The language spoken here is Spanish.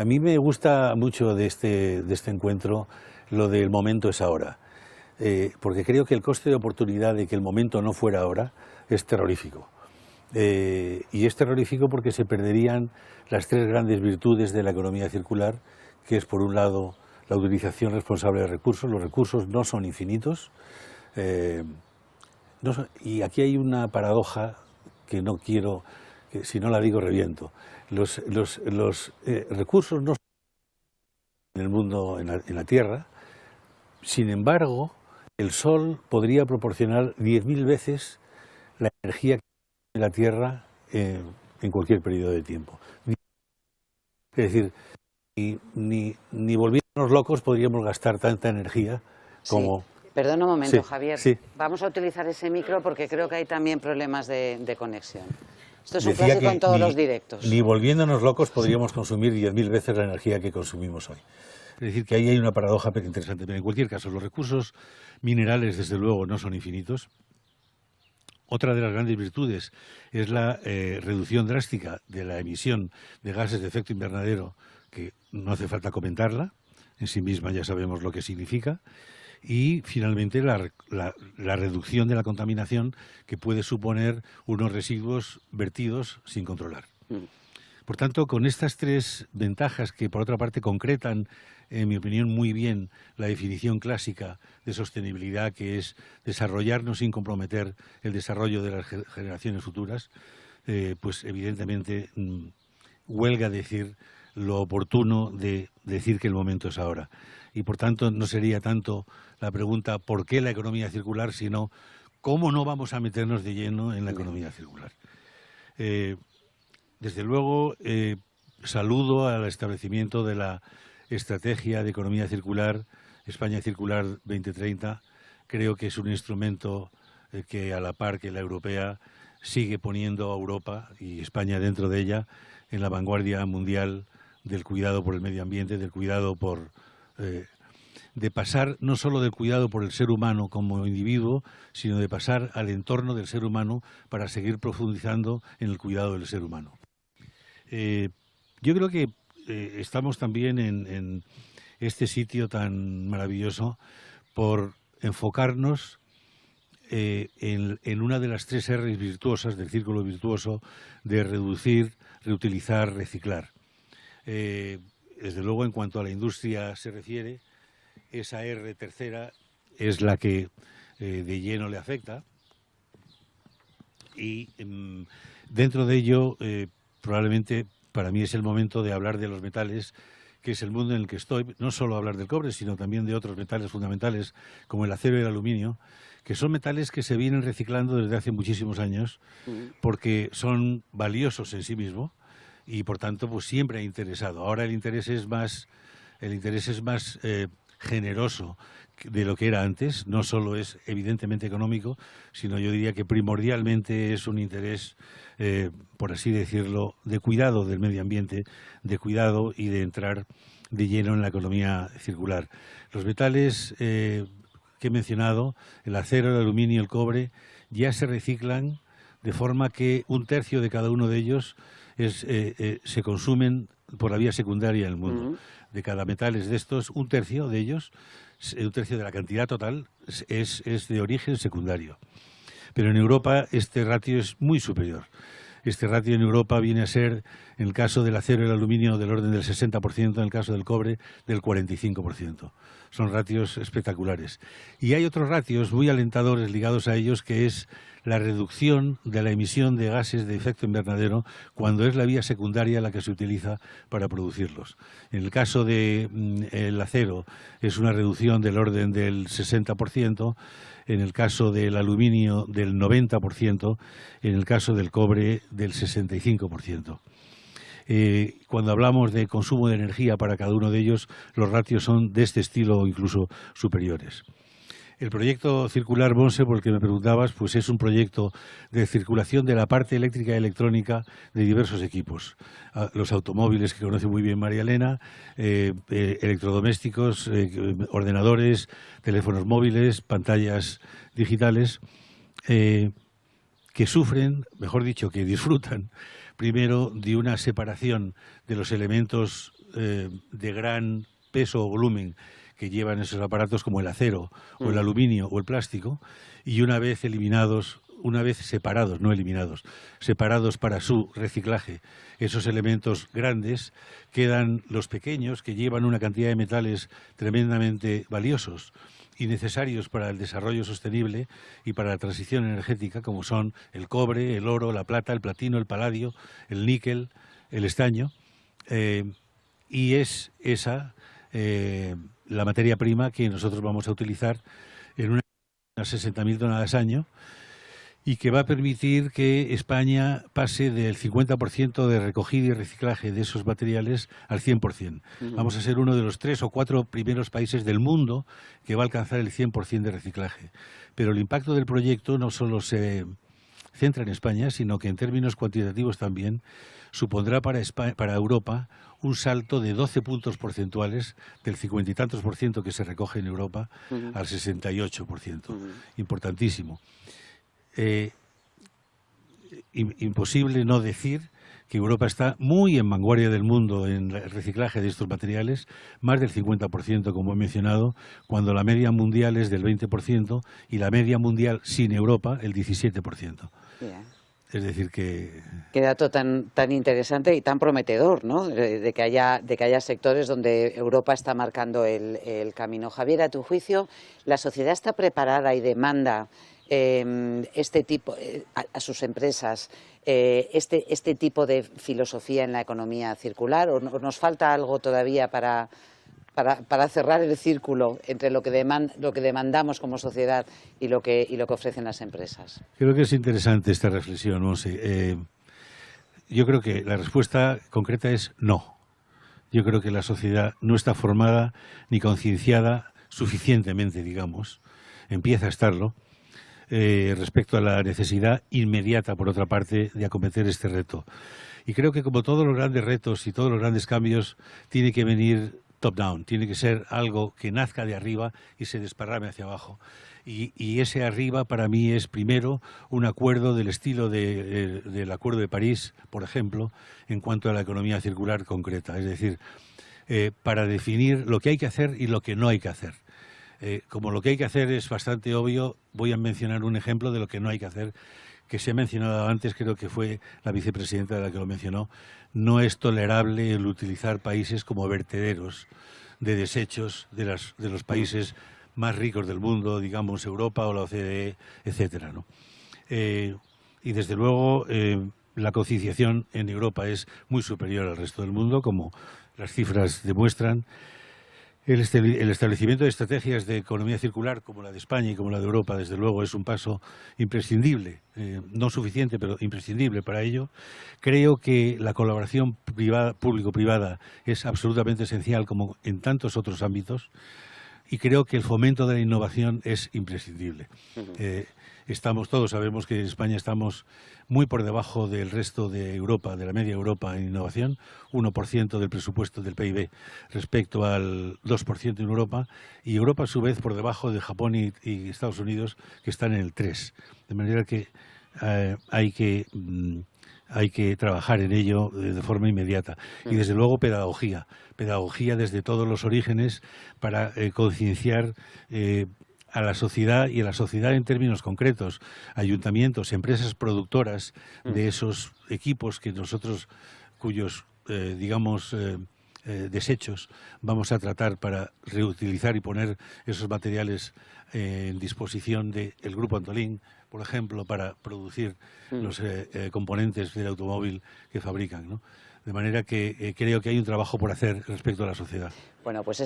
A mí me gusta mucho de este encuentro lo del momento es ahora, porque creo que el coste de oportunidad de que el momento no fuera ahora es terrorífico. Y es terrorífico porque se perderían las tres grandes virtudes de la economía circular, que es, por un lado, la utilización responsable de recursos. Los recursos no son infinitos, y aquí hay una paradoja que no quiero, que si no la digo reviento. Los recursos no son en el mundo, en la Tierra. Sin embargo, el Sol podría proporcionar 10.000 veces la energía que tiene la Tierra en cualquier periodo de tiempo. Es decir, ni volviéndonos locos podríamos gastar tanta energía como... Sí. Perdona un momento, Sí, Javier. sí. Vamos a utilizar ese micro porque creo que hay también problemas de conexión. Esto es un Decía clásico que en todos los directos. Ni volviéndonos locos podríamos consumir 10.000 veces la energía que consumimos hoy. Es decir, que ahí hay una paradoja interesante. Pero en cualquier caso, los recursos minerales, desde luego, no son infinitos. Otra de las grandes virtudes es la reducción drástica de la emisión de gases de efecto invernadero, que no hace falta comentarla, en sí misma ya sabemos lo que significa. Y finalmente la reducción de la contaminación que puede suponer unos residuos vertidos sin controlar. Por tanto, con estas tres ventajas que por otra parte concretan, en mi opinión, muy bien la definición clásica de sostenibilidad, que es desarrollarnos sin comprometer el desarrollo de las generaciones futuras, pues evidentemente huelga decir lo oportuno de decir que el momento es ahora. Y por tanto no sería tanto la pregunta ¿por qué la economía circular?, sino ¿cómo no vamos a meternos de lleno en la economía circular? Desde luego saludo al establecimiento de la estrategia de economía circular, España Circular 2030. Creo que es un instrumento que, a la par que la europea, sigue poniendo a Europa y España dentro de ella en la vanguardia mundial del cuidado por el medio ambiente, del cuidado de pasar no solo del cuidado por el ser humano como individuo, sino de pasar al entorno del ser humano para seguir profundizando en el cuidado del ser humano. Yo creo que estamos también en este sitio tan maravilloso por enfocarnos en una de las tres R's virtuosas del círculo virtuoso de reducir, reutilizar, reciclar. Desde luego, en cuanto a la industria se refiere, esa R tercera es la que de lleno le afecta, y dentro de ello probablemente para mí es el momento de hablar de los metales, que es el mundo en el que estoy. No solo hablar del cobre, sino también de otros metales fundamentales como el acero y el aluminio, que son metales que se vienen reciclando desde hace muchísimos años porque son valiosos en sí mismos y por tanto pues siempre ha interesado. Ahora el interés es más generoso de lo que era antes. No solo es evidentemente económico, sino yo diría que primordialmente es un interés, por así decirlo, de cuidado del medio ambiente, de cuidado y de entrar de lleno en la economía circular. Los metales que he mencionado, el acero, el aluminio y el cobre, ya se reciclan de forma que un tercio de cada uno de ellos se consumen por la vía secundaria en el mundo. De cada metal de estos, un tercio de ellos, un tercio de la cantidad total, es de origen secundario. Pero en Europa este ratio es muy superior. Este ratio en Europa viene a ser, en el caso del acero y el aluminio, del orden del 60%, en el caso del cobre, del 45%. Son ratios espectaculares. Y hay otros ratios muy alentadores ligados a ellos, que es la reducción de la emisión de gases de efecto invernadero cuando es la vía secundaria la que se utiliza para producirlos. En el caso del acero es una reducción del orden del 60%, en el caso del aluminio del 90%, en el caso del cobre del 65%. Cuando hablamos de consumo de energía para cada uno de ellos, los ratios son de este estilo o incluso superiores. El proyecto circular Monse, por el que me preguntabas, pues es un proyecto de circulación de la parte eléctrica y electrónica de diversos equipos. Los automóviles, que conoce muy bien María Elena, electrodomésticos, ordenadores, teléfonos móviles, pantallas digitales, que sufren, mejor dicho, que disfrutan primero de una separación de los elementos de gran peso o volumen que llevan esos aparatos, como el acero o el aluminio o el plástico, y una vez separados, no eliminados, separados para su reciclaje, esos elementos grandes, quedan los pequeños, que llevan una cantidad de metales tremendamente valiosos y necesarios para el desarrollo sostenible y para la transición energética, como son el cobre, el oro, la plata, el platino, el paladio, el níquel, el estaño, y es esa la materia prima que nosotros vamos a utilizar en unas 60.000 toneladas año, y que va a permitir que España pase del 50% de recogida y reciclaje de esos materiales al 100%. Vamos a ser uno de los 3 o 4 primeros países del mundo que va a alcanzar el 100% de reciclaje. Pero el impacto del proyecto no solo se centra en España, sino que en términos cuantitativos también supondrá para Europa un salto de 12 puntos porcentuales del 50 y tantos por ciento que se recoge en Europa al 68%. Importantísimo. Imposible no decir que Europa está muy en vanguardia del mundo en el reciclaje de estos materiales, más del 50%, como he mencionado, cuando la media mundial es del 20% y la media mundial sin Europa el 17%. Yeah. Es decir que... Qué dato tan interesante y tan prometedor, ¿no? De que haya sectores donde Europa está marcando el camino. Javier, a tu juicio, ¿la sociedad está preparada y demanda este tipo a sus empresas este tipo de filosofía en la economía circular, o nos falta algo todavía para cerrar el círculo entre lo que demandamos como sociedad y lo que ofrecen las empresas? Creo que es interesante esta reflexión, Monse. Yo creo que la respuesta concreta es no. Yo creo que la sociedad no está formada ni concienciada suficientemente, digamos, empieza a estarlo, respecto a la necesidad inmediata, por otra parte, de acometer este reto. Y creo que, como todos los grandes retos y todos los grandes cambios, tiene que venir top-down, tiene que ser algo que nazca de arriba y se desparrame hacia abajo. Y ese arriba, para mí, es primero un acuerdo del estilo del Acuerdo de París, por ejemplo, en cuanto a la economía circular concreta. Es decir, para definir lo que hay que hacer y lo que no hay que hacer. Como lo que hay que hacer es bastante obvio, voy a mencionar un ejemplo de lo que no hay que hacer, que se ha mencionado antes, creo que fue la vicepresidenta la que lo mencionó. No es tolerable el utilizar países como vertederos de desechos de los países más ricos del mundo, digamos Europa o la OCDE, etcétera, ¿no? Y desde luego la concienciación en Europa es muy superior al resto del mundo, como las cifras demuestran. El establecimiento de estrategias de economía circular como la de España y como la de Europa, desde luego, es un paso imprescindible, no suficiente, pero imprescindible para ello. Creo que la colaboración público-privada es absolutamente esencial, como en tantos otros ámbitos, y creo que el fomento de la innovación es imprescindible. Todos sabemos que en España estamos muy por debajo del resto de Europa, de la media Europa en innovación, 1% del presupuesto del PIB respecto al 2% en Europa, y Europa a su vez por debajo de Japón y Estados Unidos, que están en el 3%. De manera que hay que trabajar en ello de forma inmediata. Y desde luego pedagogía desde todos los orígenes para concienciar a la sociedad, y a la sociedad en términos concretos, ayuntamientos, empresas productoras de esos equipos que nosotros, cuyos, desechos vamos a tratar para reutilizar y poner esos materiales en disposición del Grupo Antolín, por ejemplo, para producir los componentes del automóvil que fabrican, ¿no? De manera que creo que hay un trabajo por hacer respecto a la sociedad. Bueno, pues